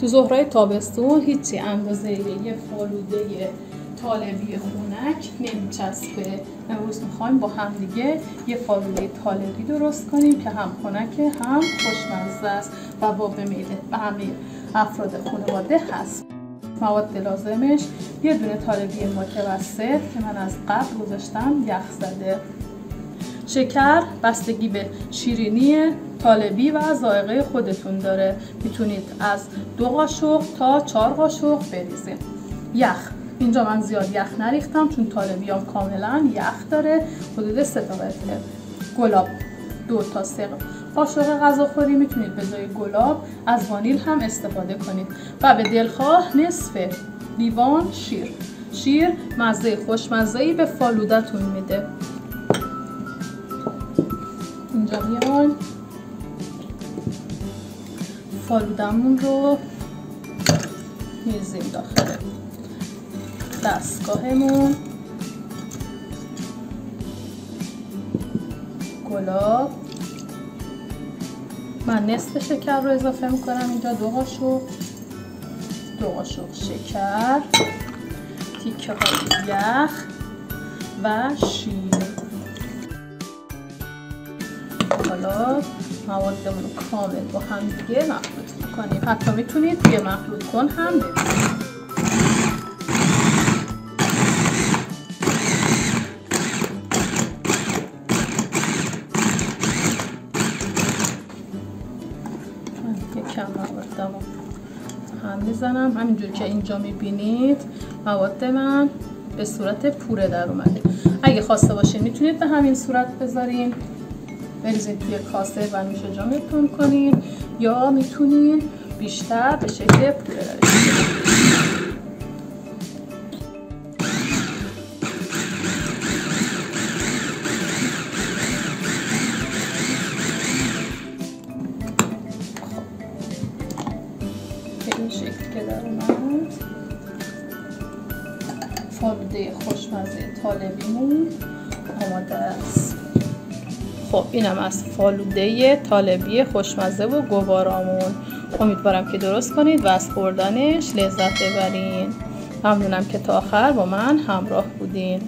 تو ظهرهای تابستون هیچی اندازه یه فالوده طالبی خنک نمیچسبه. امروز میخوایم با هم دیگه یه فالوده طالبی درست کنیم که هم خنکه هم خوشمزه است و باب میله به همه افراد خانواده هست. مواد لازمش یه دونه طالبی متوسط که من از قبل گذاشتم یخ زده، شکر بستگی به شیرینی طالبی و ذائقه خودتون داره، میتونید از 2 قاشق تا 4 قاشق بریزید. یخ اینجا من زیاد یخ نریختم چون طالبیام کاملا یخ داره، حدود 3 تا قطعه. گلاب 2 تا 3 قاشق غذاخوری، میتونید به جای گلاب از وانیل هم استفاده کنید و به دلخواه نصف لیوان شیر مزه خوشمزه‌ای به فالوده‌تون میده. اینجا میایم فالودمون رو میریزیم داخل دستگاهمون. گلاب من نصف شکر رو اضافه میکنم اینجا، 2 قاشق شکر، تیکه های یخ و شیر. حالا موادمون رو کامل با هم دیگه مخلوط میکنیم. حتی میتونید یه مخلوط کن هم بریزید. یکم موادمو هم میزنم همینجور که اینجا میبینید مواد من به صورت پوره در اومده. اگه خواسته باشین میتونید به همین صورت بذارین، بریزید توی کاسه و نوش جامتون کنین، یا میتونید بیشتر به شکل پوره درش به این شکل که در اومد فالوده خوشمزه طالبیمون آماده است. خب اینم از فالوده طالبی خوشمزه و گوارامون. امیدوارم که درست کنید و از خوردنش لذت ببرین. ممنونم که تا آخر با من همراه بودین.